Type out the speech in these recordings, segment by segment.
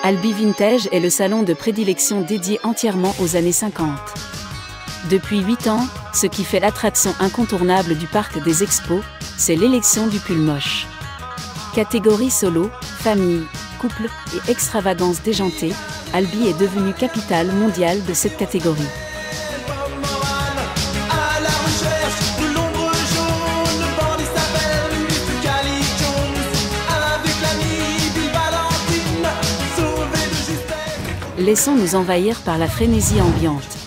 Albi Vintage est le salon de prédilection dédié entièrement aux années 50. Depuis 8 ans, ce qui fait l'attraction incontournable du parc des expos, c'est l'élection du pull moche. Catégorie solo, famille, couple et extravagance déjantée, Albi est devenue capitale mondiale de cette catégorie. Laissons-nous envahir par la frénésie ambiante.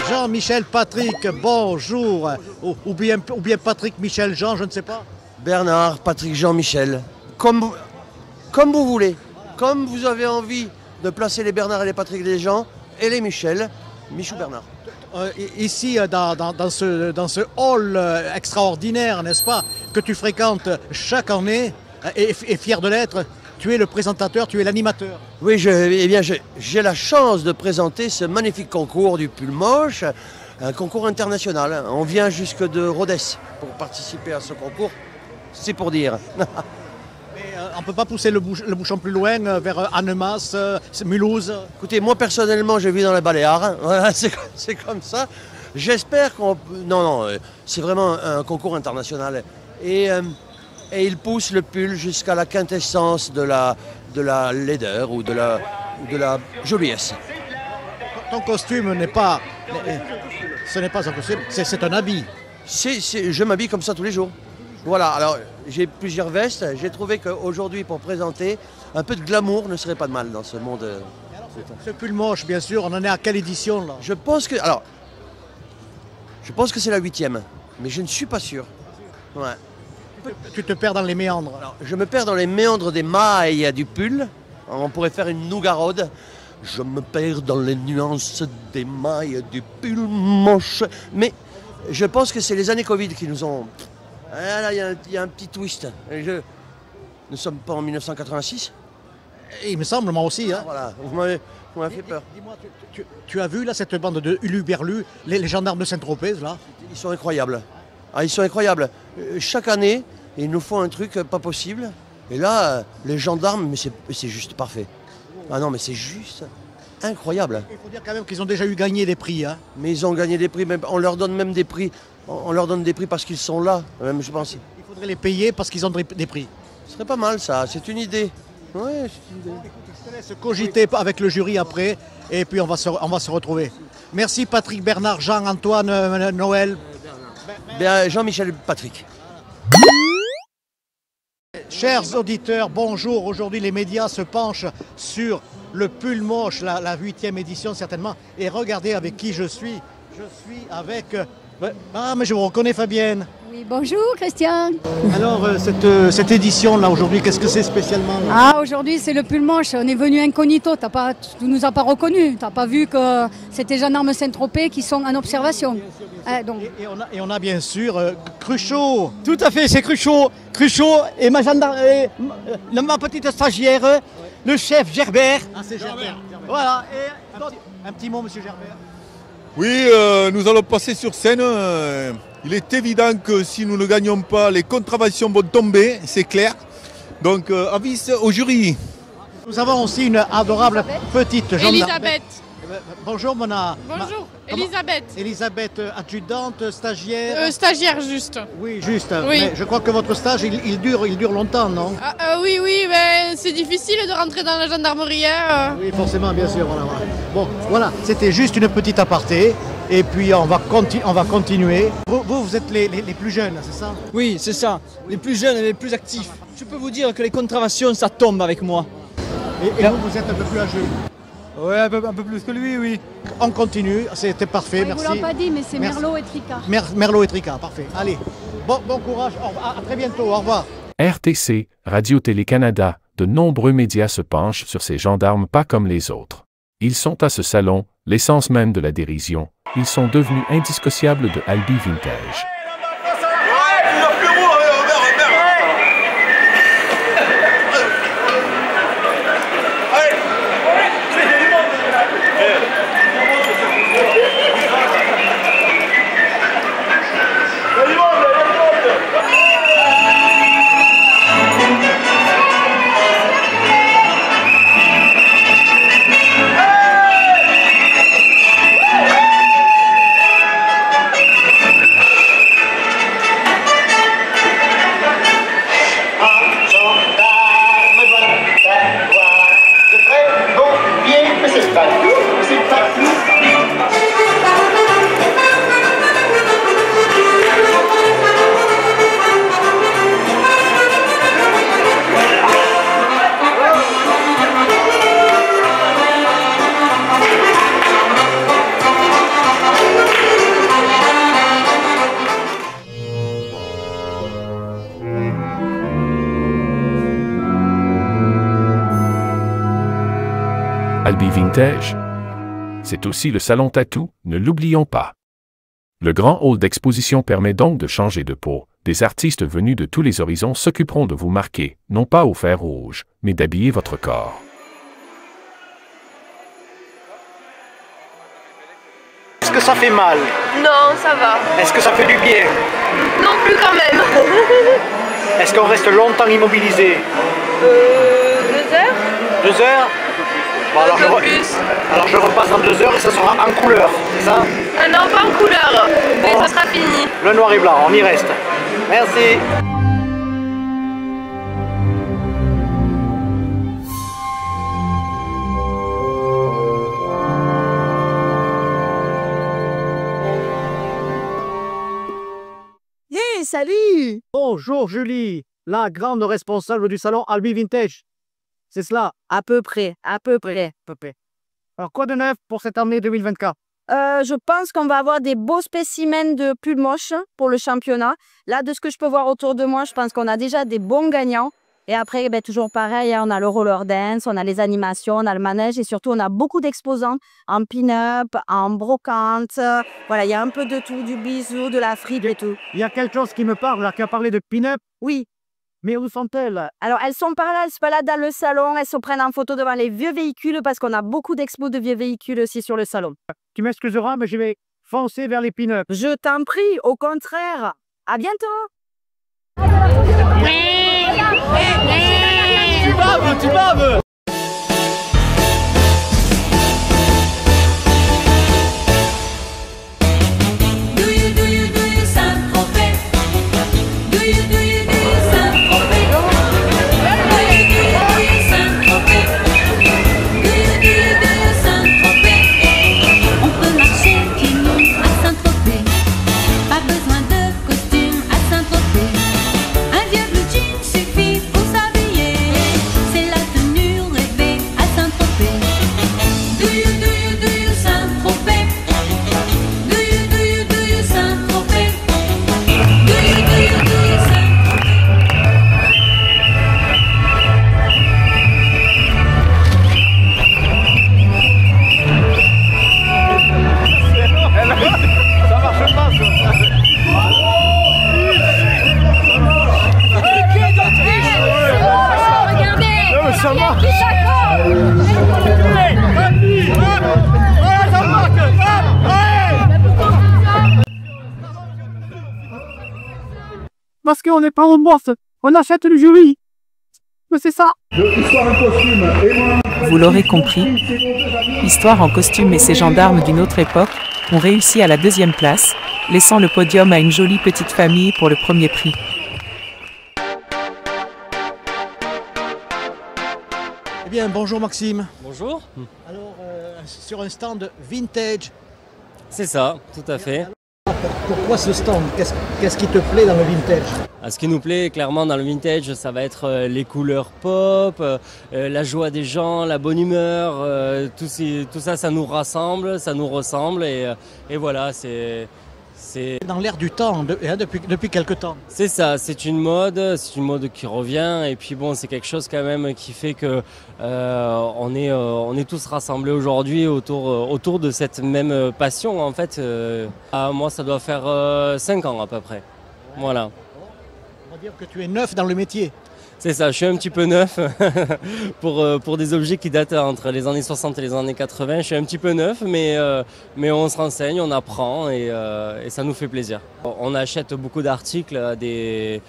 Jean-Michel Patrick, bonjour. Ou bien Patrick Michel Jean, je ne sais pas. Bernard, Patrick, Jean-Michel. Comme vous voulez. Comme vous avez envie de placer les Bernard et les Patrick, les Jean et les Michel, Michou Bernard. Ici, dans ce hall extraordinaire, n'est-ce pas, que tu fréquentes chaque année, et fier de l'être, tu es le présentateur, tu es l'animateur. Oui, j'ai la chance de présenter ce magnifique concours du pull moche, un concours international. On vient jusque de Rhodes pour participer à ce concours, c'est pour dire. Mais on ne peut pas pousser le bouchon plus loin, vers Annemasse, Mulhouse. Écoutez, moi personnellement, je vis dans les Baléares, hein. Voilà, c'est comme ça. J'espère qu'on... Non, c'est vraiment un concours international. Et il pousse le pull jusqu'à la quintessence de la laideur ou de la joliesse. Ton costume n'est pas... Ce n'est pas un costume, c'est un habit. Je m'habille comme ça tous les jours. Voilà, alors j'ai plusieurs vestes. J'ai trouvé qu'aujourd'hui, pour présenter, un peu de glamour ne serait pas de mal dans ce monde. Ce pull moche, bien sûr, on en est à quelle édition là? Je pense que c'est la 8e, mais je ne suis pas sûr. Ouais. Tu te perds dans les méandres. Alors, je me perds dans les méandres des mailles du pull. On pourrait faire une nougarode. Je me perds dans les nuances des mailles du pull moche. Mais je pense que c'est les années Covid qui nous ont... Ah, là, il y a un petit twist. Nous ne sommes pas en 1986. Il me semble, moi aussi. Hein. Voilà, vous m'avez fait peur. Dis-moi, tu as vu là cette bande de Huluberlus, les gendarmes de Saint-Tropez là? Ils sont incroyables. Ah, ils sont incroyables. Chaque année, ils nous font un truc pas possible. Et là, les gendarmes, mais c'est juste parfait. Ah non, mais c'est juste incroyable. Il faut dire quand même qu'ils ont déjà eu gagné des prix. Hein. Mais ils ont gagné des prix, même, on leur donne même des prix. On leur donne des prix parce qu'ils sont là, même je pense. Il faudrait les payer parce qu'ils ont des prix. Ce serait pas mal ça, c'est une idée. Oui, c'est une idée. Écoute, je te laisse cogiter avec le jury après, et puis on va se retrouver. Merci Patrick, Bernard, Jean, Antoine, Noël. Jean-Michel Patrick. Chers auditeurs, bonjour. Aujourd'hui, les médias se penchent sur le pull moche, la 8e édition certainement. Et regardez avec qui je suis. Je suis avec... Ah, mais je vous reconnais, Fabienne. Oui, bonjour Christian. Alors, cette édition-là, aujourd'hui, qu'est-ce que c'est spécialement là? Ah, aujourd'hui, c'est le pull moche. On est venu incognito. Tu nous as pas reconnus. Tu n'as pas vu que c'était gendarmes Saint-Tropez qui sont en observation. Donc... Et on a bien sûr Cruchot. Tout à fait, c'est Cruchot. Cruchot et ma petite stagiaire, le chef Gerbert. Ah, c'est Gerbert. Voilà. Et un petit mot, monsieur Gerbert. Oui, nous allons passer sur scène. Il est évident que si nous ne gagnons pas, les contraventions vont tomber, c'est clair. Donc, avis au jury. Nous avons aussi une adorable petite gendarme. Elisabeth. Bonjour Mona. Bonjour, Elisabeth. Elisabeth, adjudante, stagiaire. Stagiaire juste. Oui, juste. Oui. Mais je crois que votre stage, il dure longtemps, non? Oui, mais c'est difficile de rentrer dans la gendarmerie. Hein. Oui, forcément, bien sûr. Voilà. Bon, voilà, c'était juste une petite aparté. Et puis on va continuer. Vous êtes les plus jeunes, c'est ça? Oui, c'est ça. Les plus jeunes et les plus actifs. Je peux vous dire que les contraventions, ça tombe avec moi. Et vous êtes un peu plus âgé? Oui, un peu plus que lui, oui. On continue, c'était parfait, Oui, merci. vous l'avez pas dit, mais c'est Merci. Merlot et Tricard. Merlot et Tricard, parfait. Allez, bon courage, à très bientôt, au revoir. RTC, Radio-Télé-Canada, de nombreux médias se penchent sur ces gendarmes pas comme les autres. Ils sont à ce salon, l'essence même de la dérision. Ils sont devenus indissociables de Albi Vintage. Albi Vintage. C'est aussi le salon tatou, ne l'oublions pas. Le grand hall d'exposition permet donc de changer de peau. Des artistes venus de tous les horizons s'occuperont de vous marquer, non pas au fer rouge, mais d'habiller votre corps. Est-ce que ça fait mal? Non, ça va. Est-ce que ça fait du bien? Non plus quand même. Est-ce qu'on reste longtemps immobilisé? 2 heures? 2 heures? Bon, alors, je repasse dans 2 heures et ça sera en couleur, c'est ça? Ah non, pas en couleur, mais ça sera fini. Le noir et blanc, on y reste. Merci. Hey, salut! Bonjour Julie, la grande responsable du salon Albi Vintage. C'est cela? À peu près, à peu près. Alors quoi de neuf pour cette année 2024? Je pense qu'on va avoir des beaux spécimens de pulls moches pour le championnat. Là, de ce que je peux voir autour de moi, je pense qu'on a déjà des bons gagnants. Et après, toujours pareil, on a le roller dance, on a les animations, on a le manège et surtout, on a beaucoup d'exposants en pin-up, en brocante. Voilà, il y a un peu de tout, du bisou, de la frite et tout. Il y a quelque chose qui me parle, là, qui a parlé de pin-up. Oui. Mais où sont-elles? Alors, elles sont par là, elles se baladent dans le salon, elles se prennent en photo devant les vieux véhicules parce qu'on a beaucoup d'expos de vieux véhicules aussi sur le salon. Tu m'excuseras, mais je vais foncer vers les pin-up. Je t'en prie, au contraire. À bientôt. Tu baves! Parce qu'on n'est pas en bourse, on achète le jury. Mais c'est ça. Histoire un costume et moi. Vous l'aurez compris, Histoire en costume et ses gendarmes d'une autre époque ont réussi à la 2e place, laissant le podium à une jolie petite famille pour le premier prix. Eh bien, bonjour Maxime. Bonjour. Alors, sur un stand vintage. C'est ça, tout à fait. Pourquoi ce stand? Qu'est-ce qui te plaît dans le vintage? Ce qui nous plaît clairement dans le vintage, ça va être les couleurs pop, la joie des gens, la bonne humeur, tout ça, ça nous rassemble, ça nous ressemble et voilà, c'est dans l'air du temps, depuis quelque temps. C'est ça, c'est une mode qui revient et puis bon, c'est quelque chose quand même qui fait que on est tous rassemblés aujourd'hui autour de cette même passion en fait. Moi, ça doit faire 5 ans à peu près. Voilà. On va dire que tu es neuf dans le métier. C'est ça, je suis un petit peu neuf pour des objets qui datent entre les années 60 et les années 80. Je suis un petit peu neuf, mais on se renseigne, on apprend et ça nous fait plaisir. On achète beaucoup d'articles à des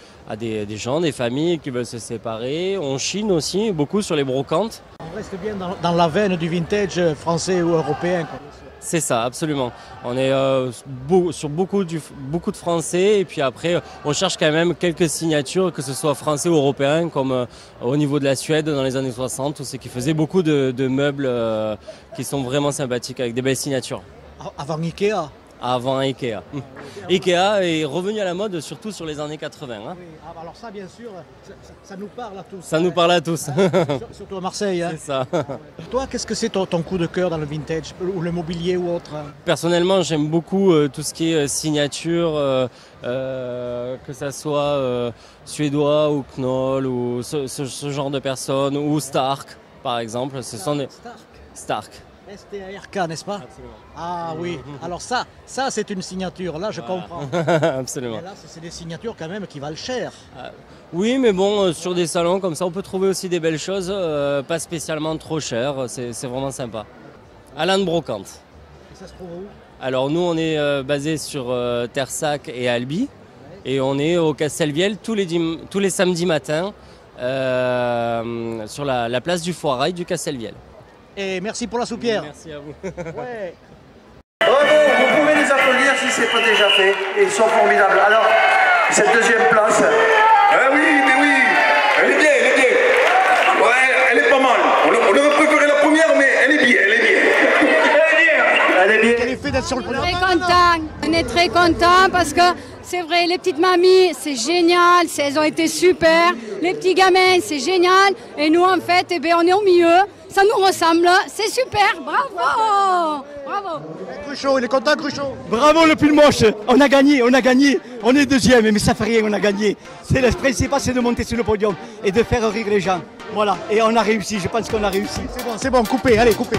gens, des familles qui veulent se séparer. On chine aussi beaucoup sur les brocantes. On reste bien dans la veine du vintage français ou européen, quoi. C'est ça, absolument. On est sur beaucoup de français et puis après on cherche quand même quelques signatures, que ce soit français ou européen, comme au niveau de la Suède dans les années 60, où c'est qui faisait beaucoup de meubles qui sont vraiment sympathiques avec des belles signatures. Avant Ikea? Avant Ikea. Ikea est revenu à la mode surtout sur les années 80. Hein. Oui, alors ça bien sûr, ça nous parle à tous. Ça nous parle à tous. Surtout à Marseille. Hein. C'est ça. Toi, qu'est-ce que c'est ton coup de cœur dans le vintage ou le mobilier ou autre? Personnellement, j'aime beaucoup tout ce qui est signature, que ça soit suédois ou Knoll ou ce genre de personnes, ou Stark par exemple. Ce sont des... Stark. S-T-A-R-K, n'est-ce pas? Absolument. Ah oui, alors ça c'est une signature, là je comprends. Absolument. Mais là c'est des signatures quand même qui valent cher. Oui, mais bon, sur des salons comme ça, on peut trouver aussi des belles choses, pas spécialement trop chères, c'est vraiment sympa. Alain de Brocante. Et ça se trouve où? Alors nous on est basé sur Tersac et Albi, et on est au Castelviel tous les samedis matins sur la place du Foirail du Castelviel. Et merci pour la soupière. Merci à vous. Ouais. Bravo, vous pouvez les applaudir si ce n'est pas déjà fait. Ils sont formidables. Alors, cette 2e place. Ah oui, mais oui, elle est bien. Ouais, elle est pas mal. On aurait préféré la première, mais elle est bien. Elle est bien. Quel effet d'être sur le podium? On est très contents parce que c'est vrai, les petites mamies, c'est génial, elles ont été super. Les petits gamins, c'est génial. Et nous, en fait, on est au milieu. Ça nous ressemble, c'est super, bravo! Bravo! Cruchot, il est content, Cruchot? Bravo le pull moche, on a gagné. On est 2e, mais ça fait rien, on a gagné. C'est le principal, c'est de monter sur le podium et de faire rire les gens. Voilà, et on a réussi, je pense qu'on a réussi. C'est bon, coupez, allez, coupez.